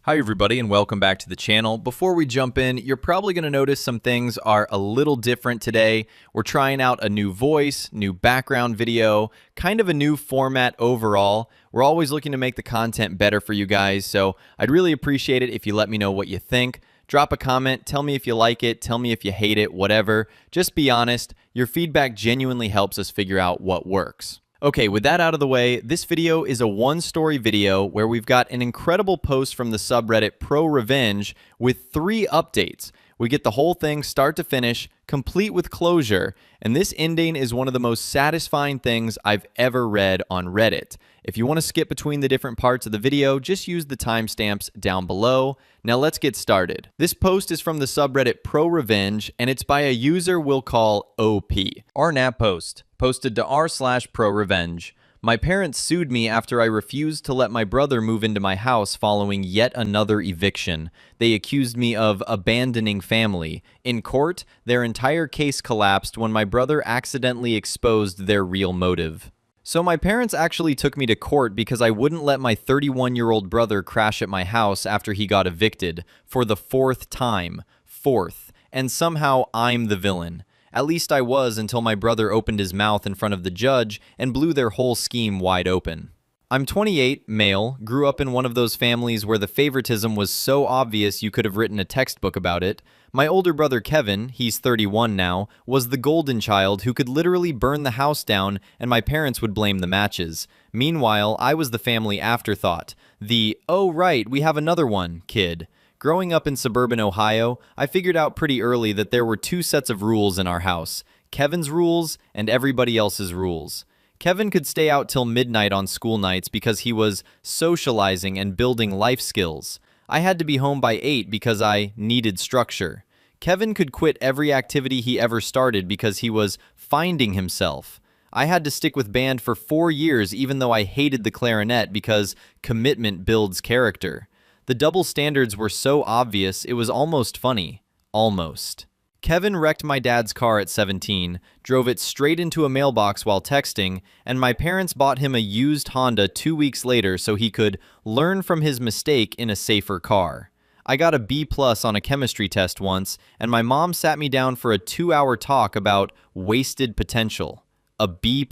Hi everybody and welcome back to the channel. Before we jump in, you're probably going to notice some things are a little different today. We're trying out a new voice, new background video, kind of a new format overall. We're always looking to make the content better for you guys, so I'd really appreciate it if you let me know what you think. Drop a comment, tell me if you like it, tell me if you hate it, whatever. Just be honest. Your feedback genuinely helps us figure out what works. Okay, with that out of the way, this video is a one-story video where we've got an incredible post from the subreddit Pro Revenge with 3 updates. We get the whole thing start to finish, complete with closure, and this ending is one of the most satisfying things I've ever read on Reddit. If you want to skip between the different parts of the video, just use the timestamps down below. Now let's get started. This post is from the subreddit Pro Revenge, and it's by a user we'll call OP. Our nap post, posted to r/ProRevenge. My parents sued me after I refused to let my brother move into my house following yet another eviction. They accused me of abandoning family. In court, their entire case collapsed when my brother accidentally exposed their real motive. So my parents actually took me to court because I wouldn't let my 31-year-old brother crash at my house after he got evicted for the 4th time. 4th. And somehow I'm the villain. At least I was until my brother opened his mouth in front of the judge and blew their whole scheme wide open. I'm 28, male, grew up in one of those families where the favoritism was so obvious you could have written a textbook about it. My older brother Kevin, he's 31 now, was the golden child who could literally burn the house down and my parents would blame the matches. Meanwhile, I was the family afterthought. The, oh right, we have another one, kid. Growing up in suburban Ohio, I figured out pretty early that there were 2 sets of rules in our house, Kevin's rules and everybody else's rules. Kevin could stay out till midnight on school nights because he was socializing and building life skills. I had to be home by 8 because I needed structure. Kevin could quit every activity he ever started because he was finding himself. I had to stick with band for 4 years even though I hated the clarinet because commitment builds character. The double standards were so obvious, it was almost funny. Almost. Kevin wrecked my dad's car at 17, drove it straight into a mailbox while texting, and my parents bought him a used Honda 2 weeks later so he could learn from his mistake in a safer car. I got a B+ on a chemistry test once, and my mom sat me down for a 2-hour talk about wasted potential. A B+.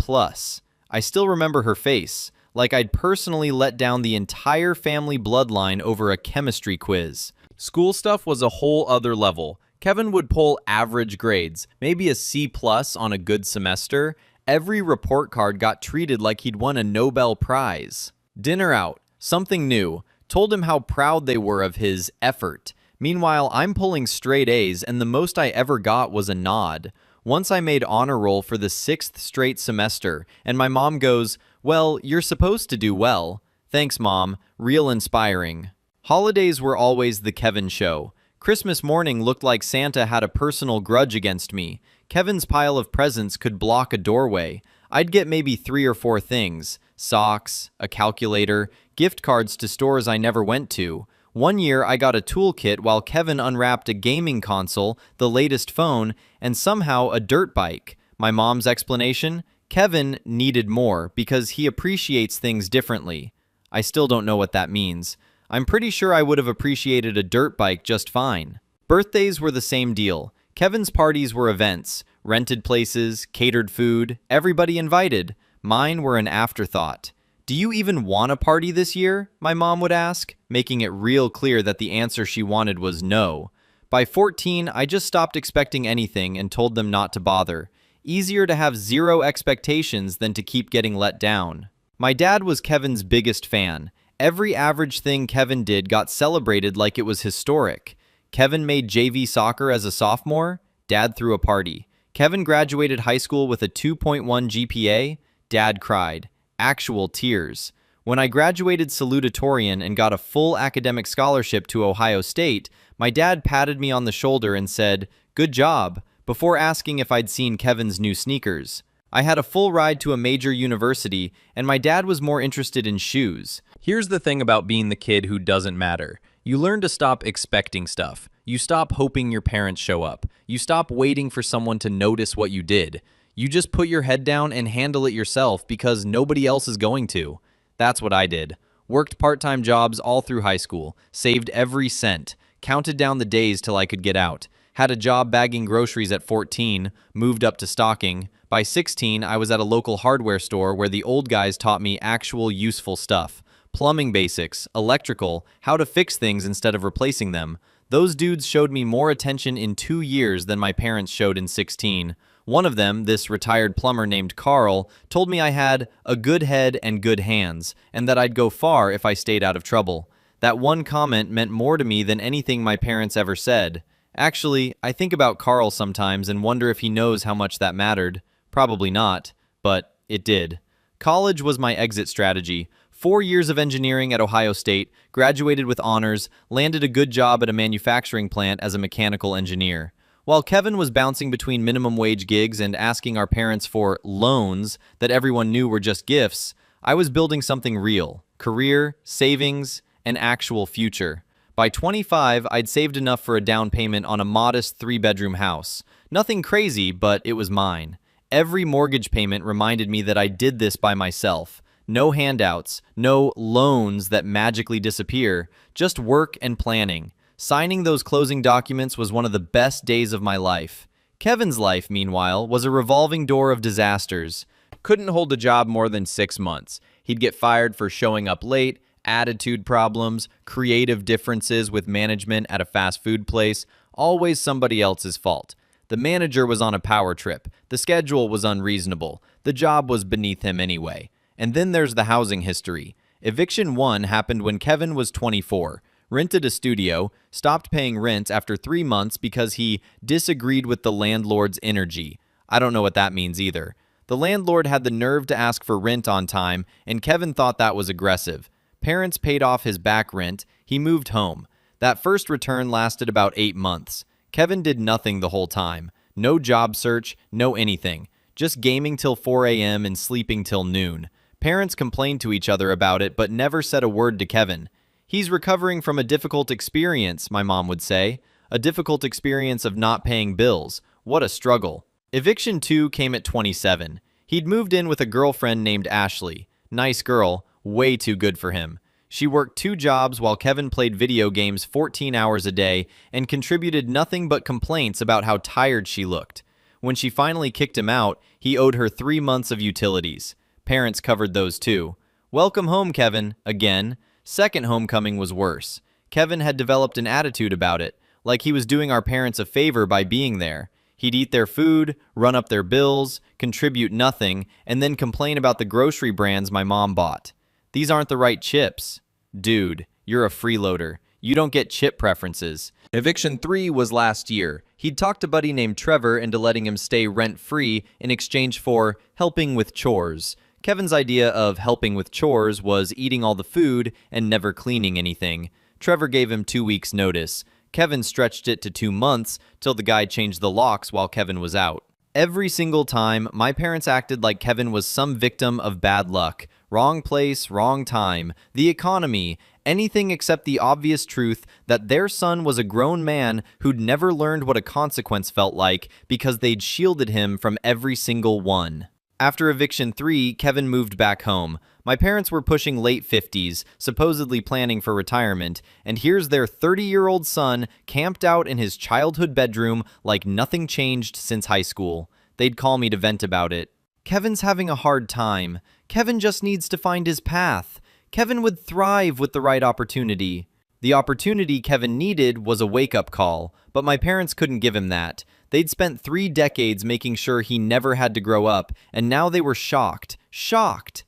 I still remember her face. Like I'd personally let down the entire family bloodline over a chemistry quiz. School stuff was a whole other level. Kevin would pull average grades, maybe a C+ on a good semester. Every report card got treated like he'd won a Nobel Prize. Dinner out, something new. Told him how proud they were of his effort. Meanwhile, I'm pulling straight A's and the most I ever got was a nod. Once I made honor roll for the 6th straight semester, and my mom goes, "Well, you're supposed to do well." Thanks, Mom. Real inspiring. Holidays were always the Kevin show. Christmas morning looked like Santa had a personal grudge against me. Kevin's pile of presents could block a doorway. I'd get maybe 3 or 4 things. Socks, a calculator, gift cards to stores I never went to. One year, I got a toolkit while Kevin unwrapped a gaming console, the latest phone, and somehow a dirt bike. My mom's explanation? Kevin needed more because he appreciates things differently. I still don't know what that means. I'm pretty sure I would have appreciated a dirt bike just fine. Birthdays were the same deal. Kevin's parties were events, rented places, catered food, everybody invited. Mine were an afterthought. "Do you even want a party this year?" my mom would ask, making it real clear that the answer she wanted was no. By 14, I just stopped expecting anything and told them not to bother. Easier to have 0 expectations than to keep getting let down. My dad was Kevin's biggest fan. Every average thing Kevin did got celebrated like it was historic. Kevin made JV soccer as a sophomore. Dad threw a party. Kevin graduated high school with a 2.1 GPA. Dad cried. Actual tears. When I graduated salutatorian and got a full academic scholarship to Ohio State, my dad patted me on the shoulder and said, "Good job," before asking if I'd seen Kevin's new sneakers. I had a full ride to a major university, and my dad was more interested in shoes. Here's the thing about being the kid who doesn't matter. You learn to stop expecting stuff. You stop hoping your parents show up. You stop waiting for someone to notice what you did. You just put your head down and handle it yourself because nobody else is going to. That's what I did. Worked part-time jobs all through high school, saved every cent, counted down the days till I could get out. Had a job bagging groceries at 14, moved up to stocking. By 16, I was at a local hardware store where the old guys taught me actual useful stuff. Plumbing basics, electrical, how to fix things instead of replacing them. Those dudes showed me more attention in 2 years than my parents showed in 16. One of them, this retired plumber named Carl, told me I had a good head and good hands, and that I'd go far if I stayed out of trouble. That one comment meant more to me than anything my parents ever said. Actually, I think about Carl sometimes and wonder if he knows how much that mattered. Probably not, but it did. College was my exit strategy. 4 years of engineering at Ohio State, graduated with honors, landed a good job at a manufacturing plant as a mechanical engineer. While Kevin was bouncing between minimum wage gigs and asking our parents for loans that everyone knew were just gifts, I was building something real: career, savings, an actual future. By 25, I'd saved enough for a down payment on a modest 3-bedroom house. Nothing crazy, but it was mine. Every mortgage payment reminded me that I did this by myself. No handouts, no loans that magically disappear, just work and planning. Signing those closing documents was one of the best days of my life. Kevin's life, meanwhile, was a revolving door of disasters. Couldn't hold a job more than 6 months. He'd get fired for showing up late, attitude problems, creative differences with management at a fast food place, always somebody else's fault. The manager was on a power trip. The schedule was unreasonable. The job was beneath him anyway. And then there's the housing history. Eviction 1 happened when Kevin was 24. Rented a studio, stopped paying rent after 3 months because he disagreed with the landlord's energy. I don't know what that means either. The landlord had the nerve to ask for rent on time, and Kevin thought that was aggressive. Parents paid off his back rent. He moved home. That first return lasted about 8 months. Kevin did nothing the whole time. No job search, no anything. Just gaming till 4 a.m. and sleeping till noon. Parents complained to each other about it, but never said a word to Kevin. He's recovering from a difficult experience, my mom would say. A difficult experience of not paying bills. What a struggle. Eviction 2 came at 27. He'd moved in with a girlfriend named Ashley. Nice girl, way too good for him. She worked 2 jobs while Kevin played video games 14 hours a day and contributed nothing but complaints about how tired she looked. When she finally kicked him out, he owed her 3 months of utilities. Parents covered those too. Welcome home, Kevin, again. Second homecoming was worse. Kevin had developed an attitude about it, like he was doing our parents a favor by being there. He'd eat their food, run up their bills, contribute nothing, and then complain about the grocery brands my mom bought. These aren't the right chips. Dude, you're a freeloader. You don't get chip preferences. Eviction 3 was last year. He'd talked a buddy named Trevor into letting him stay rent-free in exchange for helping with chores. Kevin's idea of helping with chores was eating all the food and never cleaning anything. Trevor gave him 2 weeks' notice. Kevin stretched it to 2 months till the guy changed the locks while Kevin was out. Every single time, my parents acted like Kevin was some victim of bad luck. Wrong place, wrong time, the economy, anything except the obvious truth that their son was a grown man who'd never learned what a consequence felt like because they'd shielded him from every single one. After Eviction 3, Kevin moved back home. My parents were pushing late 50s, supposedly planning for retirement, and here's their 30-year-old son camped out in his childhood bedroom like nothing changed since high school. They'd call me to vent about it. Kevin's having a hard time. Kevin just needs to find his path. Kevin would thrive with the right opportunity. The opportunity Kevin needed was a wake-up call, but my parents couldn't give him that. They'd spent 3 decades making sure he never had to grow up, and now they were shocked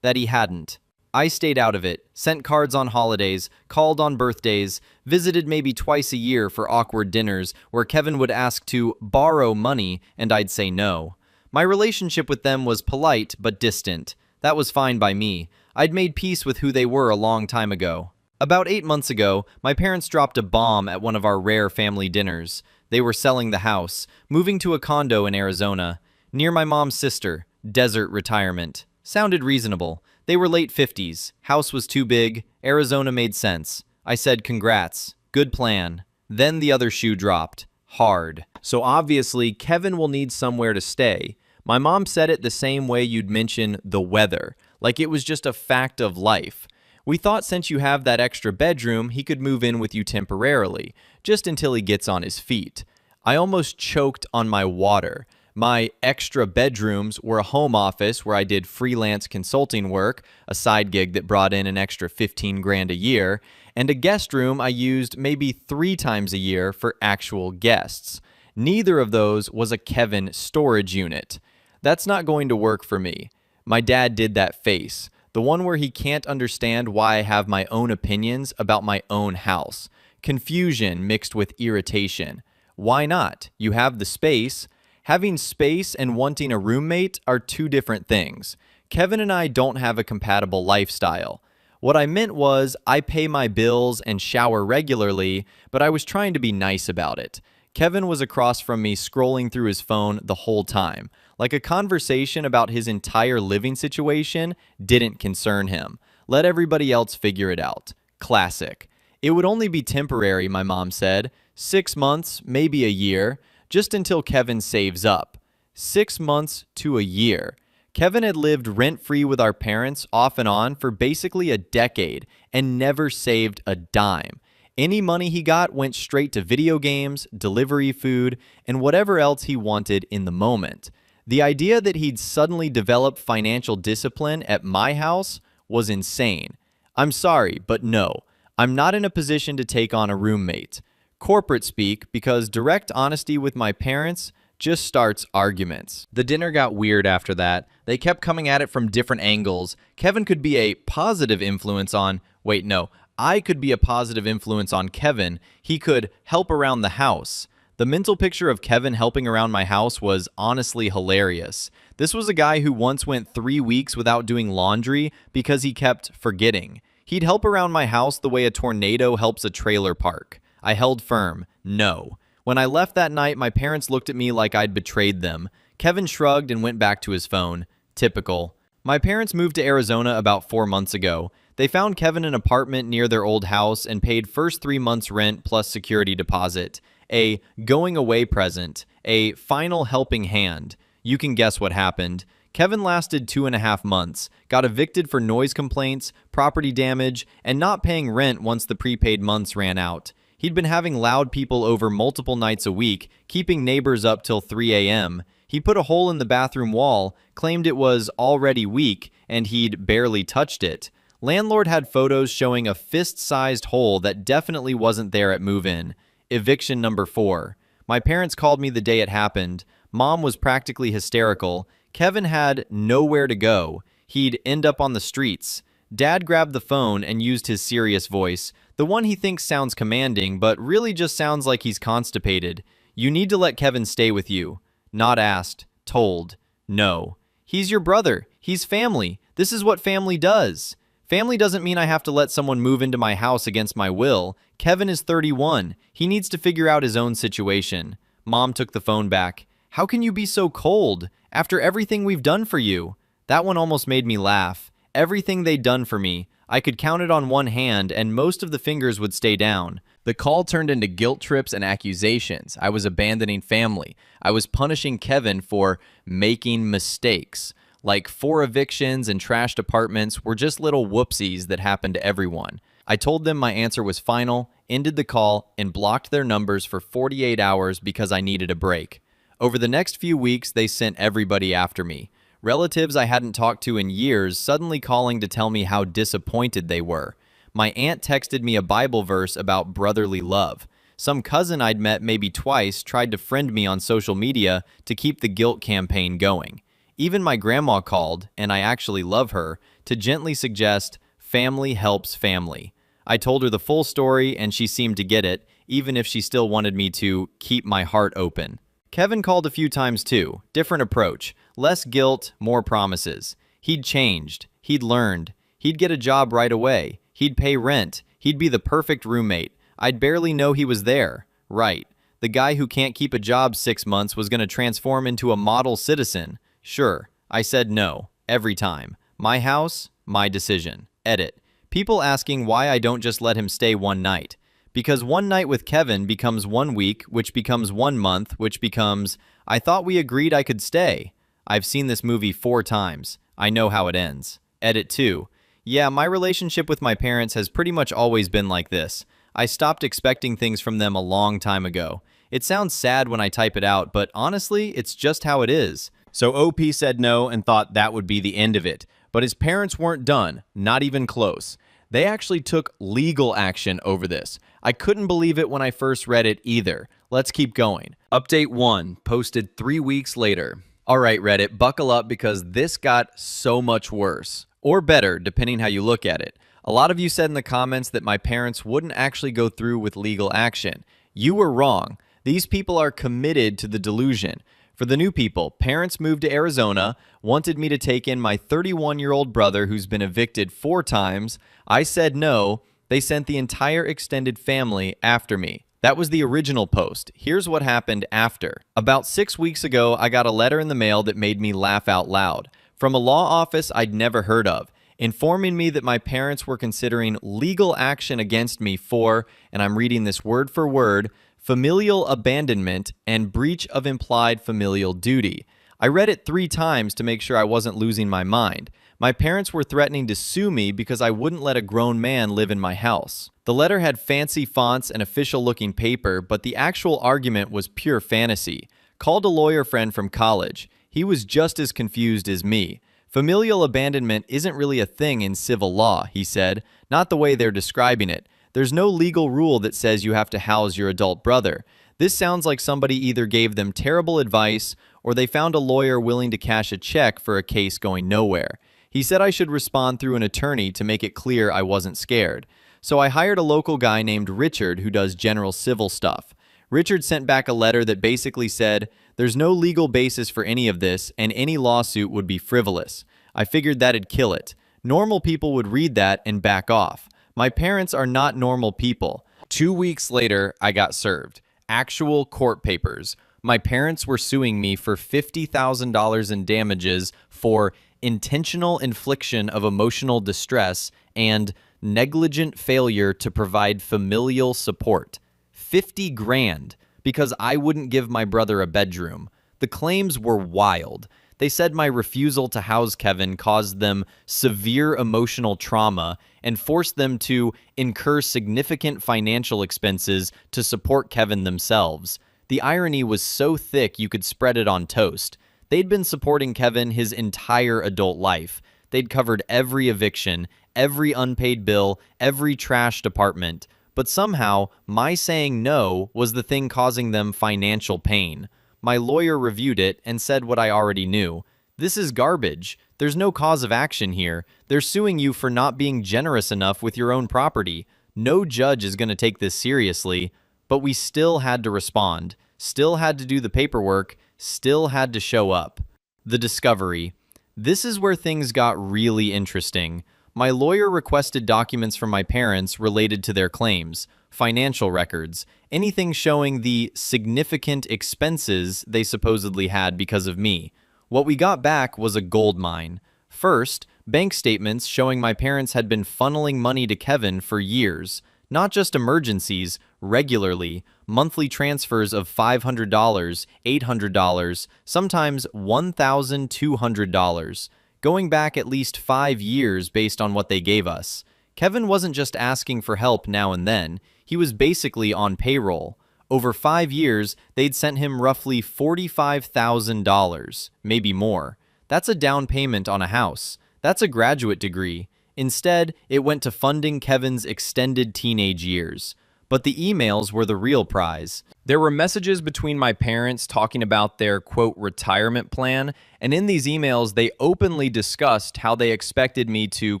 that he hadn't. I stayed out of it, sent cards on holidays, called on birthdays, visited maybe twice a year for awkward dinners where Kevin would ask to borrow money and I'd say no. My relationship with them was polite but distant. That was fine by me. I'd made peace with who they were a long time ago. About 8 months ago, my parents dropped a bomb at one of our rare family dinners. They were selling the house, moving to a condo in Arizona, near my mom's sister, desert retirement. Sounded reasonable. They were late 50s. House was too big. Arizona made sense. I said congrats. Good plan. Then the other shoe dropped. Hard. So obviously, Kevin will need somewhere to stay. My mom said it the same way you'd mention the weather, like it was just a fact of life. We thought since you have that extra bedroom, he could move in with you temporarily, just until he gets on his feet. I almost choked on my water. My extra bedrooms were a home office where I did freelance consulting work, a side gig that brought in an extra 15 grand a year, and a guest room I used maybe 3 times a year for actual guests. Neither of those was a Kevin storage unit. That's not going to work for me. My dad did that face, the one where he can't understand why I have my own opinions about my own house. Confusion mixed with irritation. Why not? You have the space. Having space and wanting a roommate are 2 different things. Kevin and I don't have a compatible lifestyle. What I meant was, I pay my bills and shower regularly, but I was trying to be nice about it. Kevin was across from me scrolling through his phone the whole time. Like a conversation about his entire living situation didn't concern him. Let everybody else figure it out. Classic. It would only be temporary, my mom said. 6 months, maybe a year, just until Kevin saves up. 6 months to a year. Kevin had lived rent-free with our parents off and on for basically a decade and never saved a dime. Any money he got went straight to video games, delivery food, and whatever else he wanted in the moment. The idea that he'd suddenly develop financial discipline at my house was insane. I'm sorry, but no. I'm not in a position to take on a roommate. Corporate speak, because direct honesty with my parents just starts arguments. The dinner got weird after that. They kept coming at it from different angles. Kevin could be a positive influence on... Wait, no. I could be a positive influence on Kevin. He could help around the house. The mental picture of Kevin helping around my house was honestly hilarious. This was a guy who once went 3 weeks without doing laundry because he kept forgetting. He'd help around my house the way a tornado helps a trailer park. I held firm. No. When I left that night, my parents looked at me like I'd betrayed them. Kevin shrugged and went back to his phone. Typical. My parents moved to Arizona about 4 months ago. They found Kevin an apartment near their old house and paid first 3 months rent plus security deposit. A going away present. A final helping hand. You can guess what happened. Kevin lasted 2.5 months, got evicted for noise complaints, property damage, and not paying rent once the prepaid months ran out. He'd been having loud people over multiple nights a week, keeping neighbors up till 3 a.m. He put a hole in the bathroom wall, claimed it was already weak, and he'd barely touched it. Landlord had photos showing a fist-sized hole that definitely wasn't there at move-in. Eviction number 4. My parents called me the day it happened. Mom was practically hysterical. Kevin had nowhere to go. He'd end up on the streets. Dad grabbed the phone and used his serious voice, the one he thinks sounds commanding, but really just sounds like he's constipated. You need to let Kevin stay with you. Not asked. Told. No. He's your brother. He's family. This is what family does. Family doesn't mean I have to let someone move into my house against my will. Kevin is 31. He needs to figure out his own situation. Mom took the phone back. How can you be so cold? After everything we've done for you. That one almost made me laugh. Everything they'd done for me. I could count it on one hand, and most of the fingers would stay down. The call turned into guilt trips and accusations. I was abandoning family. I was punishing Kevin for making mistakes. Like 4 evictions and trashed apartments were just little whoopsies that happened to everyone. I told them my answer was final, ended the call, and blocked their numbers for 48 hours because I needed a break. Over the next few weeks, they sent everybody after me. Relatives I hadn't talked to in years suddenly calling to tell me how disappointed they were. My aunt texted me a Bible verse about brotherly love. Some cousin I'd met maybe twice tried to friend me on social media to keep the guilt campaign going. Even my grandma called, and I actually love her, to gently suggest family helps family. I told her the full story and she seemed to get it, even if she still wanted me to keep my heart open. Kevin called a few times too. Different approach. Less guilt, more promises. He'd changed. He'd learned. He'd get a job right away. He'd pay rent. He'd be the perfect roommate. I'd barely know he was there. Right. The guy who can't keep a job 6 months was going to transform into a model citizen. Sure. I said no. Every time. My house, my decision. Edit. People asking why I don't just let him stay one night. Because one night with Kevin becomes 1 week, which becomes 1 month, which becomes, I thought we agreed I could stay. I've seen this movie 4 times. I know how it ends. Edit 2. Yeah, my relationship with my parents has pretty much always been like this. I stopped expecting things from them a long time ago. It sounds sad when I type it out, but honestly, it's just how it is. So OP said no and thought that would be the end of it. But his parents weren't done, not even close. They actually took legal action over this. I couldn't believe it when I first read it either. Let's keep going. Update 1, posted 3 weeks later. All right, Reddit, buckle up because this got so much worse. Or better, depending how you look at it. A lot of you said in the comments that my parents wouldn't actually go through with legal action. You were wrong. These people are committed to the delusion. For the new people, parents moved to Arizona, wanted me to take in my 31-year-old brother who's been evicted 4 times. I said no. They sent the entire extended family after me. That was the original post. Here's what happened after. About 6 weeks ago, I got a letter in the mail that made me laugh out loud. From a law office I'd never heard of, informing me that my parents were considering legal action against me for, and I'm reading this word for word, familial abandonment and breach of implied familial duty. I read it 3 times to make sure I wasn't losing my mind. My parents were threatening to sue me because I wouldn't let a grown man live in my house. The letter had fancy fonts and official-looking paper, but the actual argument was pure fantasy. Called a lawyer friend from college. He was just as confused as me. Familial abandonment isn't really a thing in civil law, he said, not the way they're describing it. There's no legal rule that says you have to house your adult brother. This sounds like somebody either gave them terrible advice or they found a lawyer willing to cash a check for a case going nowhere. He said I should respond through an attorney to make it clear I wasn't scared. So I hired a local guy named Richard who does general civil stuff. Richard sent back a letter that basically said, there's no legal basis for any of this and any lawsuit would be frivolous. I figured that'd kill it. Normal people would read that and back off. My parents are not normal people. 2 weeks later, I got served. Actual court papers. My parents were suing me for $50,000 in damages for intentional infliction of emotional distress and negligent failure to provide familial support. 50 grand because I wouldn't give my brother a bedroom. The claims were wild. They said my refusal to house Kevin caused them severe emotional trauma and forced them to incur significant financial expenses to support Kevin themselves. The irony was so thick you could spread it on toast. They'd been supporting Kevin his entire adult life. They'd covered every eviction, every unpaid bill, every trashed apartment. But somehow, my saying no was the thing causing them financial pain. My lawyer reviewed it and said what I already knew. This is garbage. There's no cause of action here. They're suing you for not being generous enough with your own property. No judge is going to take this seriously. But we still had to respond, still had to do the paperwork, still had to show up. The discovery. This is where things got really interesting. My lawyer requested documents from my parents related to their claims, financial records, anything showing the significant expenses they supposedly had because of me. What we got back was a gold mine. First, bank statements showing my parents had been funneling money to Kevin for years. Not just emergencies, regularly, monthly transfers of $500, $800, sometimes $1,200. Going back at least 5 years based on what they gave us. Kevin wasn't just asking for help now and then, he was basically on payroll. Over 5 years, they'd sent him roughly $45,000, maybe more. That's a down payment on a house. That's a graduate degree. Instead, it went to funding Kevin's extended teenage years. But the emails were the real prize. There were messages between my parents talking about their, quote, retirement plan, and in these emails, they openly discussed how they expected me to,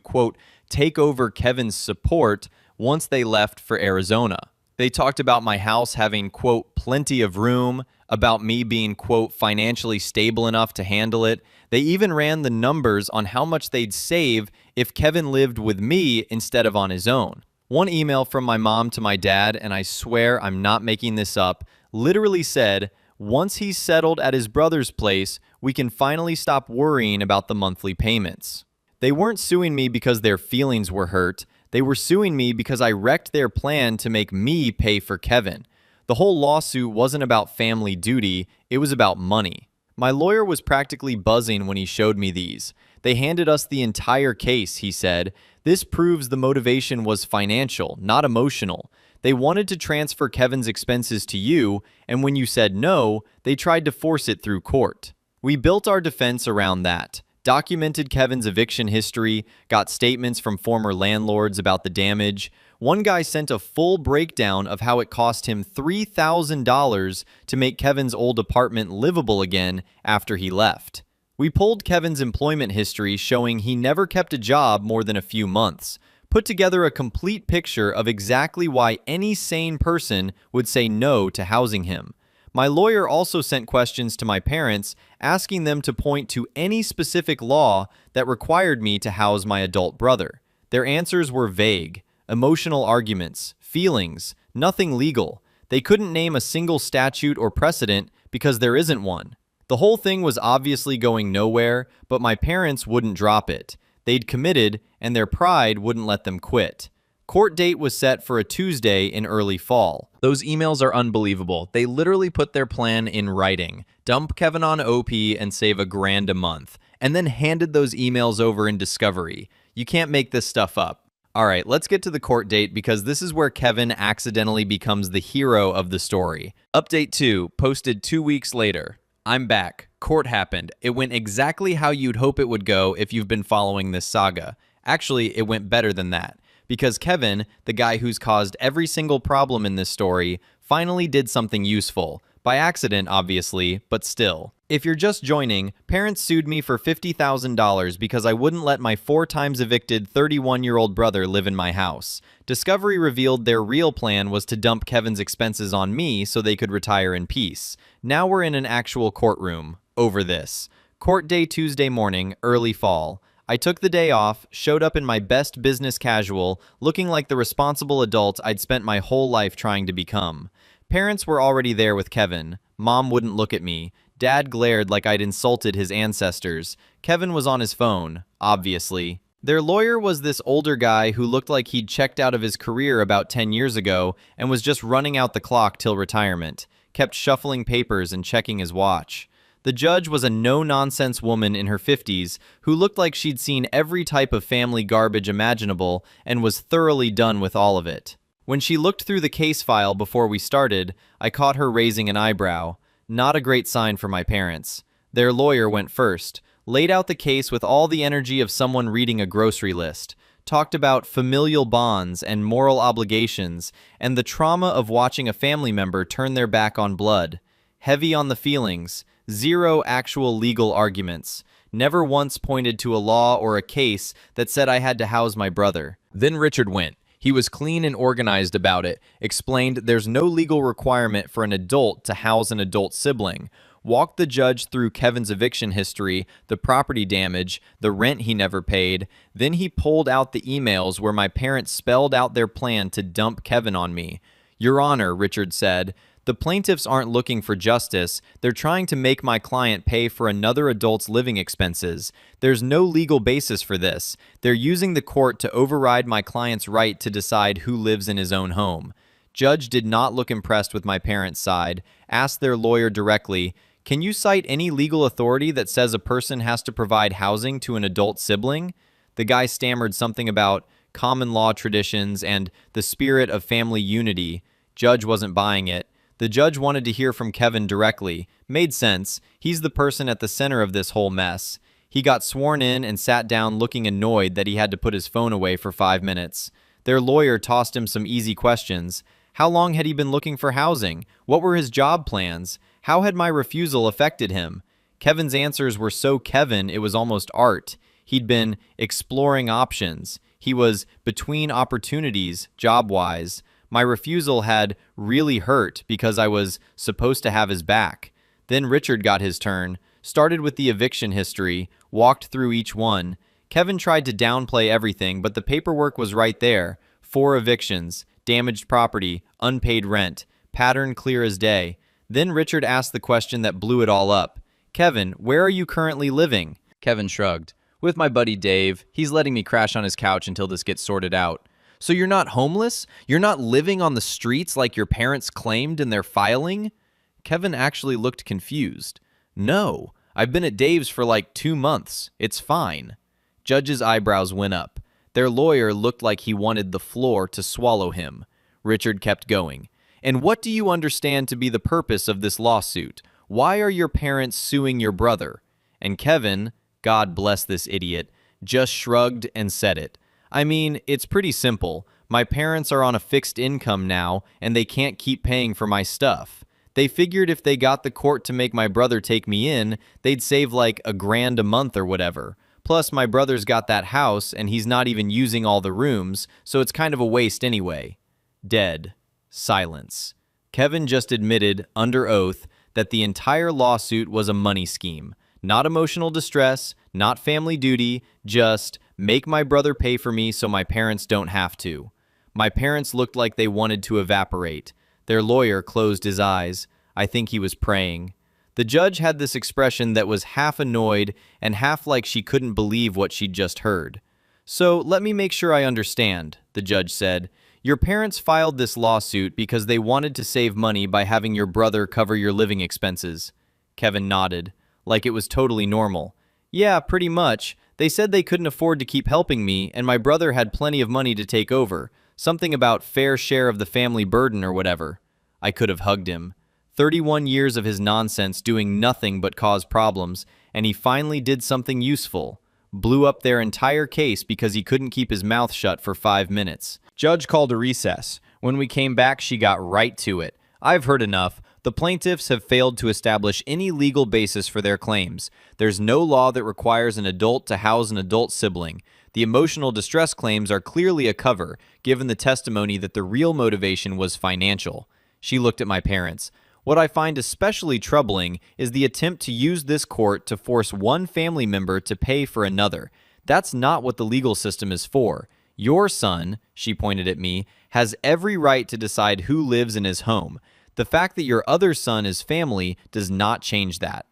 quote, take over Kevin's support once they left for Arizona. They talked about my house having, quote, plenty of room, about me being, quote, financially stable enough to handle it. They even ran the numbers on how much they'd save if Kevin lived with me instead of on his own. One email from my mom to my dad, and I swear I'm not making this up, literally said, once he's settled at his brother's place, we can finally stop worrying about the monthly payments. They weren't suing me because their feelings were hurt. They were suing me because I wrecked their plan to make me pay for Kevin. The whole lawsuit wasn't about family duty, it was about money. My lawyer was practically buzzing when he showed me these. They handed us the entire case, he said. This proves the motivation was financial, not emotional. They wanted to transfer Kevin's expenses to you, and when you said no, they tried to force it through court. We built our defense around that. Documented Kevin's eviction history, got statements from former landlords about the damage. One guy sent a full breakdown of how it cost him $3,000 to make Kevin's old apartment livable again after he left. We pulled Kevin's employment history showing he never kept a job more than a few months. Put together a complete picture of exactly why any sane person would say no to housing him. My lawyer also sent questions to my parents, asking them to point to any specific law that required me to house my adult brother. Their answers were vague. Emotional arguments, feelings, nothing legal. They couldn't name a single statute or precedent because there isn't one. The whole thing was obviously going nowhere, but my parents wouldn't drop it. They'd committed, and their pride wouldn't let them quit. Court date was set for a Tuesday in early fall. Those emails are unbelievable. They literally put their plan in writing. Dump Kevin on OP and save $1,000 a month. And then handed those emails over in discovery. You can't make this stuff up. Alright, let's get to the court date because this is where Kevin accidentally becomes the hero of the story. Update 2, posted 2 weeks later. I'm back. Court happened. It went exactly how you'd hope it would go if you've been following this saga. Actually, it went better than that. Because Kevin, the guy who's caused every single problem in this story, finally did something useful. By accident, obviously, but still. If you're just joining, parents sued me for $50,000 because I wouldn't let my 4 times evicted 31-year-old brother live in my house. Discovery revealed their real plan was to dump Kevin's expenses on me so they could retire in peace. Now we're in an actual courtroom over this. Court day Tuesday morning, early fall. I took the day off, showed up in my best business casual, looking like the responsible adult I'd spent my whole life trying to become. Parents were already there with Kevin. Mom wouldn't look at me. Dad glared like I'd insulted his ancestors. Kevin was on his phone, obviously. Their lawyer was this older guy who looked like he'd checked out of his career about 10 years ago and was just running out the clock till retirement. Kept shuffling papers and checking his watch. The judge was a no-nonsense woman in her 50s who looked like she'd seen every type of family garbage imaginable and was thoroughly done with all of it. When she looked through the case file before we started, I caught her raising an eyebrow. Not a great sign for my parents. Their lawyer went first, laid out the case with all the energy of someone reading a grocery list, talked about familial bonds and moral obligations and the trauma of watching a family member turn their back on blood. Heavy on the feelings. Zero actual legal arguments. Never once pointed to a law or a case that said I had to house my brother. Then Richard went. He was clean and organized about it, explained there's no legal requirement for an adult to house an adult sibling, walked the judge through Kevin's eviction history, the property damage, the rent he never paid. Then he pulled out the emails where my parents spelled out their plan to dump Kevin on me. Your Honor, Richard said, the plaintiffs aren't looking for justice. They're trying to make my client pay for another adult's living expenses. There's no legal basis for this. They're using the court to override my client's right to decide who lives in his own home. Judge did not look impressed with my parents' side, asked their lawyer directly, can you cite any legal authority that says a person has to provide housing to an adult sibling? The guy stammered something about common law traditions and the spirit of family unity. Judge wasn't buying it. The judge wanted to hear from Kevin directly. Made sense. He's the person at the center of this whole mess. He got sworn in and sat down looking annoyed that he had to put his phone away for 5 minutes. Their lawyer tossed him some easy questions. How long had he been looking for housing? What were his job plans? How had my refusal affected him? Kevin's answers were so Kevin it was almost art. He'd been exploring options. He was between opportunities, job-wise. My refusal had really hurt because I was supposed to have his back. Then Richard got his turn, started with the eviction history, walked through each one. Kevin tried to downplay everything, but the paperwork was right there. 4 evictions, damaged property, unpaid rent, pattern clear as day. Then Richard asked the question that blew it all up. Kevin, where are you currently living? Kevin shrugged. With my buddy Dave. He's letting me crash on his couch until this gets sorted out. So you're not homeless? You're not living on the streets like your parents claimed in their filing? Kevin actually looked confused. No, I've been at Dave's for like 2 months. It's fine. Judge's eyebrows went up. Their lawyer looked like he wanted the floor to swallow him. Richard kept going. And what do you understand to be the purpose of this lawsuit? Why are your parents suing your brother? And Kevin, God bless this idiot, just shrugged and said it. I mean, it's pretty simple. My parents are on a fixed income now, and they can't keep paying for my stuff. They figured if they got the court to make my brother take me in, they'd save like $1,000 a month or whatever. Plus, my brother's got that house, and he's not even using all the rooms, so it's kind of a waste anyway. Dead. Silence. Kevin just admitted, under oath, that the entire lawsuit was a money scheme. Not emotional distress, not family duty, just make my brother pay for me so my parents don't have to. My parents looked like they wanted to evaporate. Their lawyer closed his eyes. I think he was praying. The judge had this expression that was half annoyed and half like she couldn't believe what she'd just heard. So let me make sure I understand, the judge said. Your parents filed this lawsuit because they wanted to save money by having your brother cover your living expenses. Kevin nodded, like it was totally normal. Yeah, pretty much. They said they couldn't afford to keep helping me, and my brother had plenty of money to take over. Something about fair share of the family burden or whatever. I could have hugged him. 31 years of his nonsense doing nothing but cause problems, and he finally did something useful. Blew up their entire case because he couldn't keep his mouth shut for 5 minutes. Judge called a recess. When we came back, she got right to it. I've heard enough. The plaintiffs have failed to establish any legal basis for their claims. There's no law that requires an adult to house an adult sibling. The emotional distress claims are clearly a cover, given the testimony that the real motivation was financial. She looked at my parents. What I find especially troubling is the attempt to use this court to force one family member to pay for another. That's not what the legal system is for. Your son, she pointed at me, has every right to decide who lives in his home. The fact that your other son is family does not change that.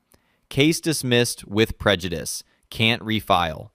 Case dismissed with prejudice. Can't refile.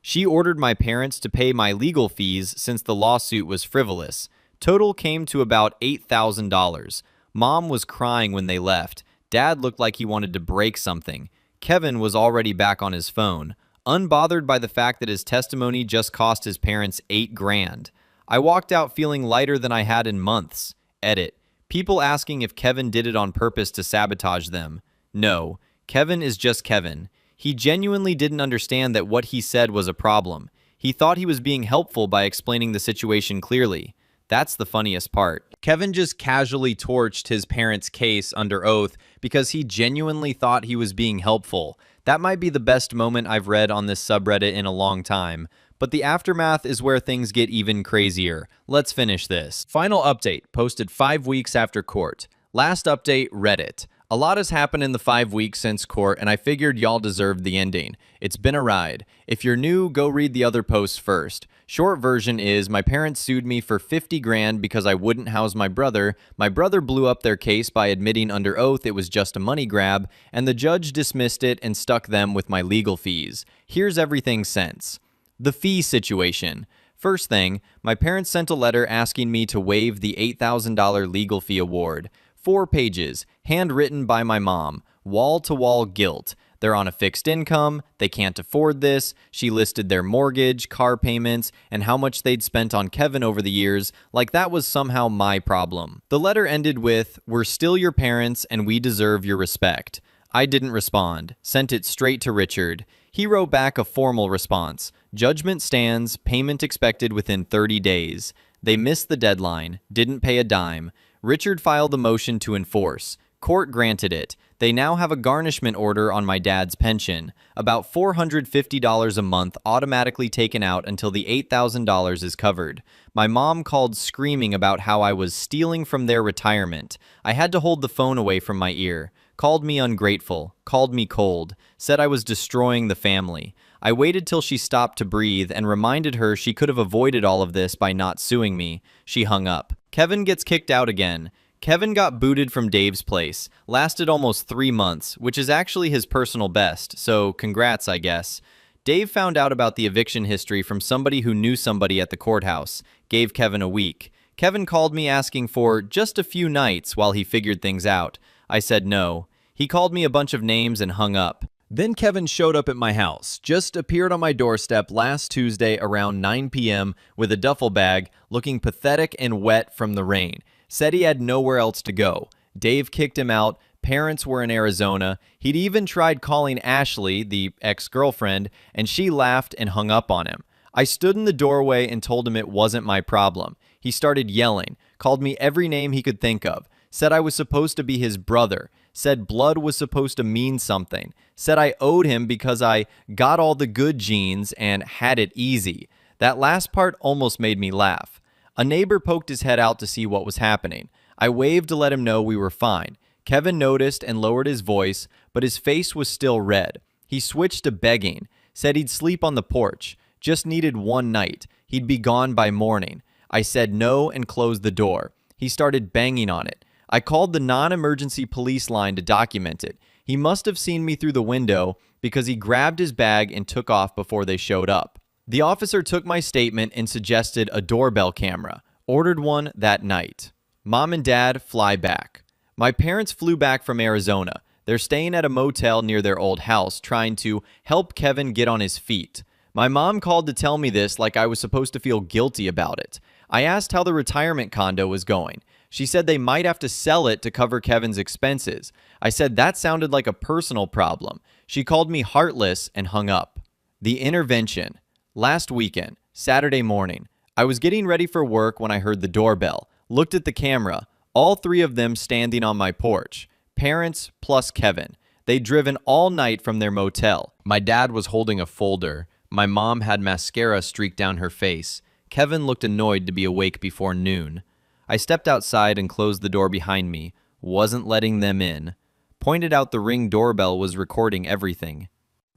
She ordered my parents to pay my legal fees since the lawsuit was frivolous. Total came to about $8,000. Mom was crying when they left. Dad looked like he wanted to break something. Kevin was already back on his phone, unbothered by the fact that his testimony just cost his parents $8,000. I walked out feeling lighter than I had in months. Edit. People asking if Kevin did it on purpose to sabotage them. No, Kevin is just Kevin. He genuinely didn't understand that what he said was a problem. He thought he was being helpful by explaining the situation clearly. That's the funniest part. Kevin just casually torched his parents' case under oath because he genuinely thought he was being helpful. That might be the best moment I've read on this subreddit in a long time. But the aftermath is where things get even crazier. Let's finish this. Final update, posted 5 weeks after court. Last update, Reddit. A lot has happened in the 5 weeks since court, and I figured y'all deserved the ending. It's been a ride. If you're new, go read the other posts first. Short version is, my parents sued me for $50,000 because I wouldn't house my brother. My brother blew up their case by admitting under oath it was just a money grab, and the judge dismissed it and stuck them with my legal fees. Here's everything since. The fee situation. First thing, my parents sent a letter asking me to waive the $8,000 legal fee award. 4 pages, handwritten by my mom, wall-to-wall guilt. They're on a fixed income, they can't afford this. She listed their mortgage, car payments, and how much they'd spent on Kevin over the years, like that was somehow my problem. The letter ended with, "We're still your parents and we deserve your respect." I didn't respond, sent it straight to Richard. He wrote back a formal response. Judgment stands, payment expected within 30 days. They missed the deadline, didn't pay a dime. Richard filed a motion to enforce. Court granted it. They now have a garnishment order on my dad's pension, about $450 a month automatically taken out until the $8,000 is covered. My mom called screaming about how I was stealing from their retirement. I had to hold the phone away from my ear. Called me ungrateful, called me cold, said I was destroying the family. I waited till she stopped to breathe and reminded her she could have avoided all of this by not suing me. She hung up. Kevin gets kicked out again. Kevin got booted from Dave's place. Lasted almost 3 months, which is actually his personal best, so congrats, I guess. Dave found out about the eviction history from somebody who knew somebody at the courthouse. Gave Kevin a week. Kevin called me asking for just a few nights while he figured things out. I said no. He called me a bunch of names and hung up. Then Kevin showed up at my house, just appeared on my doorstep last Tuesday around 9 p.m. with a duffel bag, looking pathetic and wet from the rain. Said he had nowhere else to go. Dave kicked him out. Parents were in Arizona. He'd even tried calling Ashley, the ex-girlfriend, and she laughed and hung up on him. I stood in the doorway and told him it wasn't my problem. He started yelling, called me every name he could think of, said I was supposed to be his brother, said blood was supposed to mean something, said I owed him because I got all the good genes and had it easy. That last part almost made me laugh. A neighbor poked his head out to see what was happening. I waved to let him know we were fine. Kevin noticed and lowered his voice, but his face was still red. He switched to begging, said he'd sleep on the porch, just needed one night. He'd be gone by morning. I said no and closed the door. He started banging on it. I called the non-emergency police line to document it. He must have seen me through the window because he grabbed his bag and took off before they showed up. The officer took my statement and suggested a doorbell camera. Ordered one that night. Mom and Dad fly back. My parents flew back from Arizona. They're staying at a motel near their old house, trying to help Kevin get on his feet. My mom called to tell me this like I was supposed to feel guilty about it. I asked how the retirement condo was going. She said they might have to sell it to cover Kevin's expenses. I said that sounded like a personal problem. She called me heartless and hung up. The intervention. Last weekend, Saturday morning, I was getting ready for work when I heard the doorbell. Looked at the camera. All three of them standing on my porch. Parents plus Kevin. They'd driven all night from their motel. My dad was holding a folder. My mom had mascara streaked down her face. Kevin looked annoyed to be awake before noon. I stepped outside and closed the door behind me. Wasn't letting them in. Pointed out the Ring doorbell was recording everything.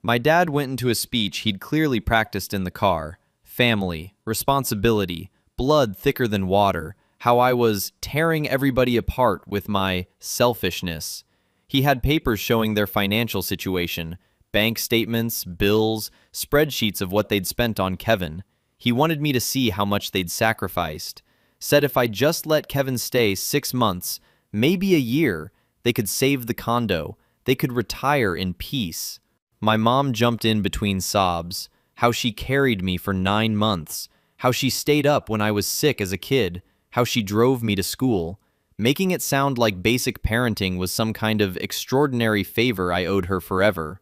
My dad went into a speech he'd clearly practiced in the car. Family, responsibility, blood thicker than water, how I was tearing everybody apart with my selfishness. He had papers showing their financial situation, bank statements, bills, spreadsheets of what they'd spent on Kevin. He wanted me to see how much they'd sacrificed. Said if I just let Kevin stay 6 months, maybe a year, they could save the condo. They could retire in peace. My mom jumped in between sobs. How she carried me for 9 months. How she stayed up when I was sick as a kid. How she drove me to school. Making it sound like basic parenting was some kind of extraordinary favor I owed her forever.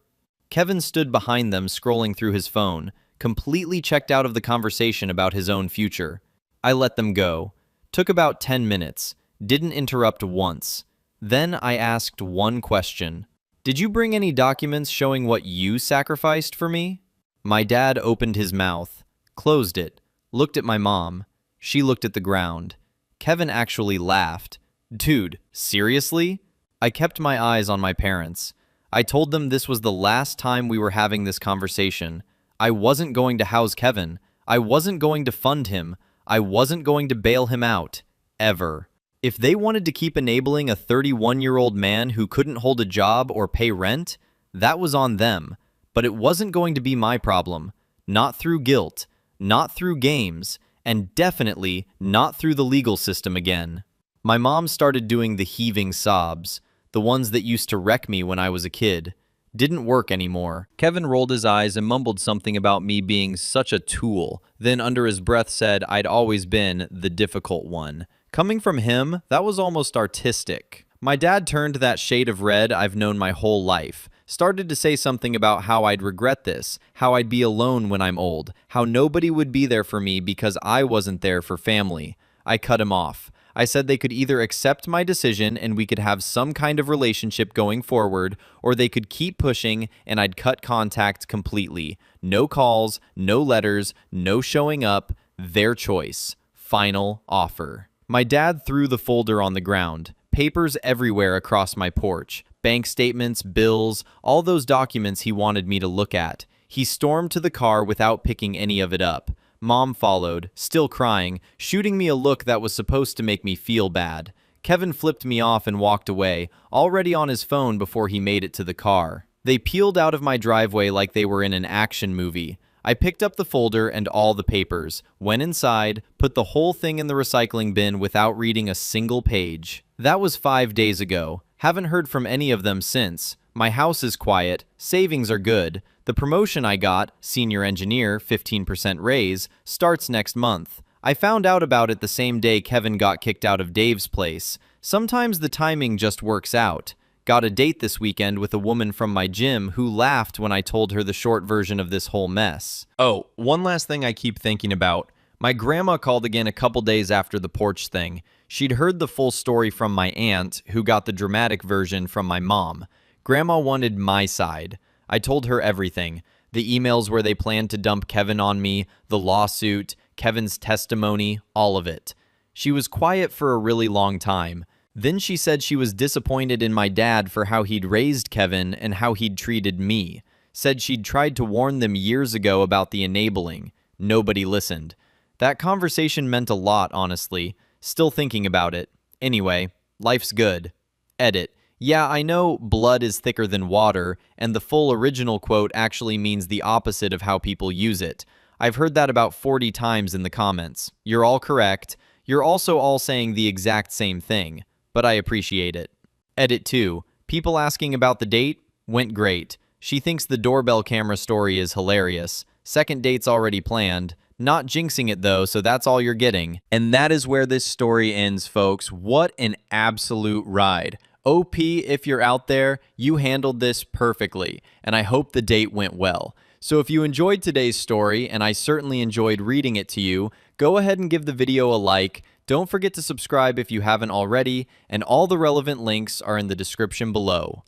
Kevin stood behind them scrolling through his phone, completely checked out of the conversation about his own future. I let them go. Took about 10 minutes. Didn't interrupt once. Then I asked one question. Did you bring any documents showing what you sacrificed for me? My dad opened his mouth, closed it, looked at my mom. She looked at the ground. Kevin actually laughed. Dude, seriously? I kept my eyes on my parents. I told them this was the last time we were having this conversation. I wasn't going to house Kevin. I wasn't going to fund him. I wasn't going to bail him out. Ever. If they wanted to keep enabling a 31-year-old man who couldn't hold a job or pay rent, that was on them. But it wasn't going to be my problem. Not through guilt. Not through games. And definitely not through the legal system again. My mom started doing the heaving sobs, the ones that used to wreck me when I was a kid. Didn't work anymore. Kevin rolled his eyes and mumbled something about me being such a tool, then under his breath said I'd always been the difficult one. Coming from him, that was almost artistic. My dad turned that shade of red I've known my whole life. Started to say something about how I'd regret this, how I'd be alone when I'm old, how nobody would be there for me because I wasn't there for family. I cut him off. I said they could either accept my decision and we could have some kind of relationship going forward, or they could keep pushing and I'd cut contact completely. No calls, no letters, no showing up. Their choice. Final offer. My dad threw the folder on the ground. Papers everywhere across my porch. Bank statements, bills, all those documents he wanted me to look at. He stormed to the car without picking any of it up. Mom followed, still crying, shooting me a look that was supposed to make me feel bad. Kevin flipped me off and walked away, already on his phone before he made it to the car. They peeled out of my driveway like they were in an action movie. I picked up the folder and all the papers, went inside, put the whole thing in the recycling bin without reading a single page. That was 5 days ago. Haven't heard from any of them since. My house is quiet, savings are good. The promotion I got, senior engineer, 15% raise, starts next month. I found out about it the same day Kevin got kicked out of Dave's place. Sometimes the timing just works out. Got a date this weekend with a woman from my gym who laughed when I told her the short version of this whole mess. Oh, one last thing I keep thinking about. My grandma called again a couple days after the porch thing. She'd heard the full story from my aunt, who got the dramatic version from my mom. Grandma wanted my side. I told her everything. The emails where they planned to dump Kevin on me, the lawsuit, Kevin's testimony, all of it. She was quiet for a really long time. Then she said she was disappointed in my dad for how he'd raised Kevin and how he'd treated me. Said she'd tried to warn them years ago about the enabling. Nobody listened. That conversation meant a lot, honestly. Still thinking about it. Anyway, life's good. Edit. Yeah, I know blood is thicker than water, and the full original quote actually means the opposite of how people use it. I've heard that about 40 times in the comments. You're all correct. You're also all saying the exact same thing, but I appreciate it. Edit 2. People asking about the date? Went great. She thinks the doorbell camera story is hilarious. Second date's already planned. Not jinxing it though, so that's all you're getting. And that is where this story ends, folks. What an absolute ride. OP, if you're out there, you handled this perfectly, and I hope the date went well. So if you enjoyed today's story, and I certainly enjoyed reading it to you, go ahead and give the video a like. Don't forget to subscribe if you haven't already, and all the relevant links are in the description below.